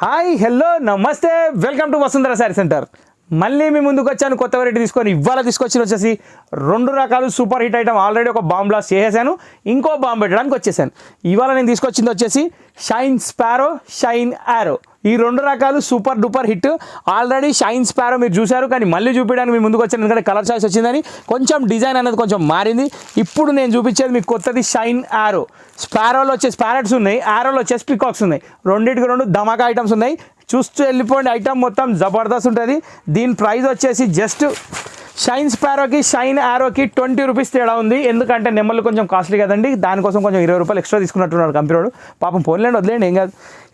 Hi hello నమస్తే welcome to Vasundhara sari centre. మళ్ళీ మీ ముందుకు వచ్చాను కొత్త వెరైటీ తీసుకొని. ఇవాళ తీసుకొచ్చిన వచ్చేసి రెండు రకాలు సూపర్ హిట్ ఐటమ్. ఆల్రెడీ ఒక బాంబ్ బ్లాస్ట్ చేసేసాను, ఇంకో బాంబ్ పెట్టడానికి వచ్చేసాను. ఇవాళ నేను తీసుకొచ్చింది వచ్చేసి షైన్ స్పారో, షైన్ యారో. ఈ రెండు రకాలు super duper hit. Already shine sparrow మీరు చూశారు, కానీ మళ్ళీ చూపించడానికి మీ ముందుకు వచ్చాను ఎందుకంటే కలర్ చాయిస్ వచ్చిందని కొంచెం డిజైన్ అనేది కొంచెం మారింది. ఇప్పుడు నేను చూపించేది మీకు కొత్తది షైన్ యారో. స్పారోలో వచ్చేసి ప్యారెట్స్ ఉన్నాయి, యారోలో వచ్చేసి పికాక్స్ ఉన్నాయి. రెండింటికి రెండు ధమాకా ఐటమ్స్ ఉన్నాయి. చూస్తూ వెళ్ళిపోండి, ఐటమ్ మొత్తం జబర్దస్త్ ఉంటుంది. దీని ప్రైస్ వచ్చేసి జస్ట్ షైన్ స్పారోకి షైన్ యారోకి 20 రూపీస్ తేడా ఉంది. ఎందుకంటే నెమ్మలు కొంచెం కాస్ట్లీ కదండి, దానికోసం కొంచెం 20 రూపాయలు ఎక్స్ట్రా తీసుకున్నట్టున్నాడు కంపెనీవాడు. పాపం పోన్లేండి, వదిలేండి, ఏం కాదు.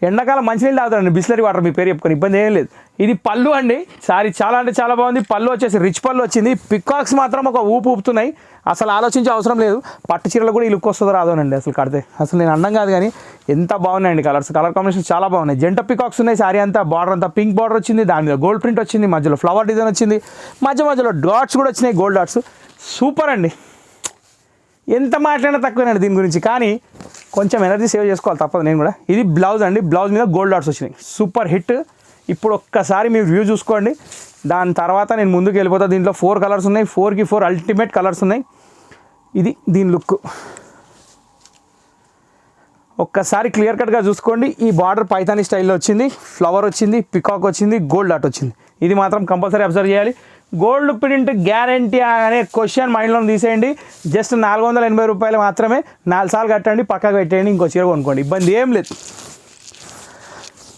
ఎండాకాలం మంచినీళ్ళు తాగుతారండి, బిస్లరీ వాటర్, మీ పేరు చెప్పుకొని ఇబ్బంది ఏం లేదు. ఇది పళ్ళు అండి. సారీ చాలా అంటే చాలా బాగుంది. పళ్ళు వచ్చేసి రిచ్ పళ్ళు వచ్చింది. పికాక్స్ మాత్రం ఒక ఊపు ఊపుతున్నాయి, అసలు ఆలోచించే అవసరం లేదు. పట్టు చీరలు కూడా ఈ లుక్ వస్తుందో రాదోనండి అసలు కడితే. అసలు నేను అన్నం కాదు కానీ ఎంత బాగున్నాయండి కలర్స్, కలర్ కాంబినేషన్ చాలా బాగున్నాయి. జంట పికాక్స్ ఉన్నాయి. సారీ అంతా బార్డర్ అంతా పింక్ బార్డర్ వచ్చింది, దాని మీద గోల్డ్ ప్రింట్ వచ్చింది, మధ్యలో ఫ్లవర్ డిజైన్ వచ్చింది, మధ్యలో డాట్స్ కూడా వచ్చినాయి, గోల్డ్ డాట్స్. సూపర్ అండి, ఎంత మాట్లాడినా తక్కువేనండి దీని గురించి, కానీ కొంచెం ఎనర్జీ సేవ్ చేసుకోవాలి తప్పదు నేను కూడా. ఇది బ్లౌజ్ అండి, బ్లౌజ్ మీద గోల్డ్ డాట్స్ వచ్చినాయి, సూపర్ హిట్. ఇప్పుడు ఒక్కసారి మీరు వ్యూ చూసుకోండి, దాని తర్వాత నేను ముందుకు వెళ్ళిపోతా. దీంట్లో 4 కలర్స్ ఉన్నాయి, 4కి 4 అల్టిమేట్ కలర్స్ ఉన్నాయి. ఇది దీని లుక్ ఒక్కసారి క్లియర్ కట్గా చూసుకోండి. ఈ బార్డర్ పైతానీ స్టైల్లో వచ్చింది, ఫ్లవర్ వచ్చింది, పికాక్ వచ్చింది, గోల్డ్ డాట్ వచ్చింది. ఇది మాత్రం కంపల్సరీ అబ్జర్వ్ చేయాలి. గోల్డ్ ప్రింట్ గ్యారంటీ అనే క్వశ్చన్ మైండ్లో తీసేయండి. జస్ట్ 480 రూపాయలు మాత్రమే. 4 సార్లు కట్టండి, పక్కకు పెట్టేయండి, ఇంకో చీర కొనుక్కోండి, ఇబ్బంది ఏం లేదు.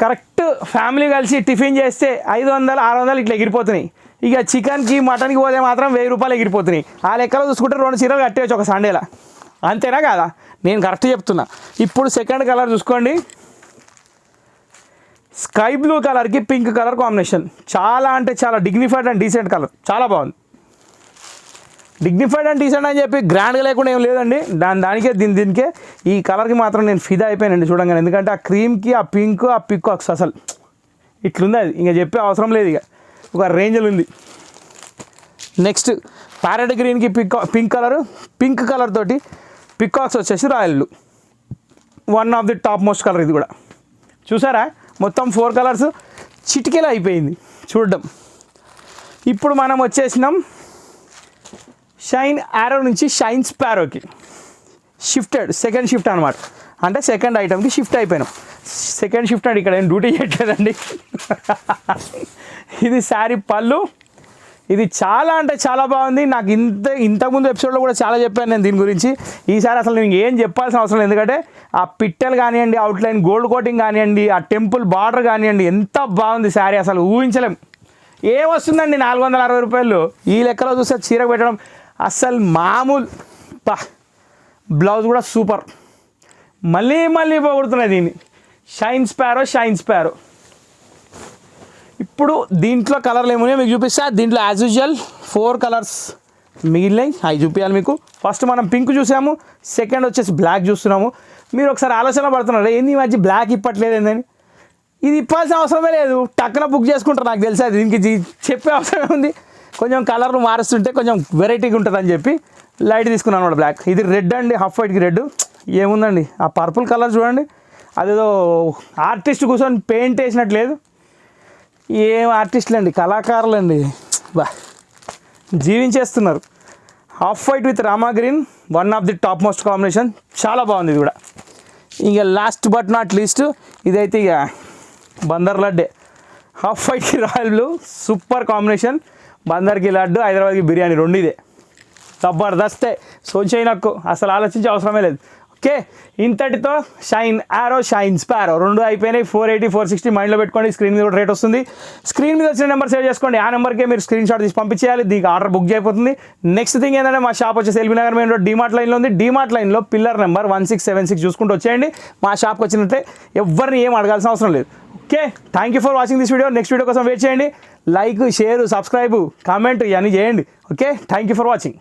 కరెక్ట్ ఫ్యామిలీ కలిసి టిఫిన్ చేస్తే 500, 600 ఇట్లా ఎగిరిపోతున్నాయి. ఇక చికెన్కి మటన్కి పోతే మాత్రం 1000 రూపాయలు ఎగిరిపోతున్నాయి. ఆ లెక్కలో చూసుకుంటే 2 చీరలు కట్టేయచ్చు ఒక సండేలా, అంతేనా కాదా? నేను కరెక్ట్ చెప్తున్నా. ఇప్పుడు సెకండ్ కలర్ చూసుకోండి, స్కై బ్లూ కలర్కి పింక్ కలర్ కాంబినేషన్. చాలా అంటే చాలా డిగ్నిఫైడ్ అండ్ డీసెంట్ కలర్, చాలా బాగుంది. డిగ్నిఫైడ్ అండ్ డీసెంట్ అని చెప్పి గ్రాండ్గా లేకుండా ఏం లేదండి, దానికే దీనికే. ఈ కలర్కి మాత్రం నేను ఫిదా అయిపోయానండి చూడంగానే. ఎందుకంటే ఆ క్రీమ్కి ఆ పింక్ ఆ పికాక్స్ అసలు ఇట్లుంది, అది ఇంకా చెప్పే అవసరం లేదు, ఇక ఒక రేంజ్లో ఉంది. నెక్స్ట్ ప్యారెట్ గ్రీన్కి పింక్ కలర్ తోటి పికాక్స్ వచ్చేసి royal blue. One of the top most colour ఇది కూడా. చూసారా, మొత్తం 4 కలర్స్ చిటికెలా అయిపోయింది చూడడం. ఇప్పుడు మనం వచ్చేసినాం షైన్ యారో నుంచి షైన్ స్పారోకి సెకండ్ షిఫ్ట్ అనమాట. అంటే సెకండ్ ఐటమ్కి షిఫ్ట్ అయిపోయినాం. సెకండ్ షిఫ్ట్ అంటే ఇక్కడ ఏం డ్యూటీ చేయట్లేదండి. ఇది శారీ పళ్ళు. ఇది చాలా అంటే చాలా బాగుంది. నాకు ఇంతకుముందు ఎపిసోడ్లో కూడా చాలా చెప్పాను నేను దీని గురించి. ఈసారి అసలు నేను ఏం చెప్పాల్సిన అవసరం లేదు, ఎందుకంటే ఆ పిట్టెలు కానివ్వండి, అవుట్లైన్ గోల్డ్ కోటింగ్ కానివ్వండి, ఆ టెంపుల్ బార్డర్ కానివ్వండి, ఎంత బాగుంది శారీ, అసలు ఊహించలేం. ఏమొస్తుందండి 460 రూపాయలు. ఈ లెక్కలో చూస్తే చీర పెట్టడం అస్సలు మామూలు. బ్లౌజ్ కూడా సూపర్. మళ్ళీ పోగొడుతున్నాయి దీన్ని. Shine sparrow. ఇప్పుడు దీంట్లో కలర్లు ఏమున్నాయో మీకు చూపిస్తా. దీంట్లో యాజ్ యూజువల్ 4 కలర్స్ మిగిలినాయి, అవి చూపించాలి మీకు. ఫస్ట్ మనం పింక్ చూసాము, సెకండ్ వచ్చేసి బ్లాక్ చూస్తున్నాము. మీరు ఒకసారి ఆలోచన పడుతున్నారు, ఏంది ఈ మధ్య బ్లాక్ ఇప్పట్లేదు ఏందని. ఇది ఇప్పాల్సిన అవసరమే లేదు, టక్కున బుక్ చేసుకుంటారు. నాకు తెలుసా, దీనికి చెప్పే అవసరమే ఉంది. కొంచెం కలర్లు మారుస్తుంటే కొంచెం వెరైటీగా ఉంటుంది అని చెప్పి లైట్ తీసుకున్నాను అనమాట బ్లాక్. ఇది రెడ్ అండి, హాఫ్ వైట్కి రెడ్. ఏముందండి ఆ పర్పుల్ కలర్ చూడండి, అదేదో ఆర్టిస్ట్ కూర్చొని పెయింట్ వేసినట్లేదు. ఏం ఆర్టిస్టులు అండి, కళాకారులు అండి, జీవించేస్తున్నారు. Half white with Rama green, one of the top most combination, చాలా బాగుంది ఇది కూడా. ఇక లాస్ట్ బట్ నాట్ లీస్ట్ ఇదైతే ఇక బందర్ లడ్డే. హాఫ్ వైట్కి రాయల్ బ్లూ, సూపర్ కాంబినేషన్. బందర్కి లడ్డు, హైదరాబాద్కి బిర్యానీ, రెండు ఇదే జబర్దస్తే. సోచే నాకు అసలు ఆలోచించే అవసరమే లేదు. ఓకే, ఇంతటితో షైన్ యారో, షైన్ స్పారో రెండు అయిపోయినాయి. 480, 460 మైండ్లో పెట్టుకోండి. స్క్రీన్ మీద కూడా రేట్ వస్తుంది. స్క్రీన్ మీద వచ్చిన నెంబర్ సేవ్ చేసుకోండి. ఆ నెంబర్కే మీరు స్క్రీన్ షాట్ తీసి పంపించేయాలి. దీనికి ఆర్డర్ బుక్ అయిపోతుంది. నెక్స్ట్ థింగ్ ఏంటంటే మా షాప్ వచ్చేసి LB Nagar main road DMart లైన్లో ఉంది. డీమార్ట్ లైన్లో పిల్లర్ నెంబర్ 1676 చూసుకుంటూ వచ్చేయండి. మా షాప్కి వచ్చినట్టే ఎవరిని ఏం అడగాల్సిన అవసరం లేదు. Okay, thank you for watching this video. Next video కోసం వెయిట్ చేయండి. లైక్, షేర్, సబ్స్క్రైబ్, కామెంట్ ఇవన్నీ చేయండి. Okay, thank you for watching.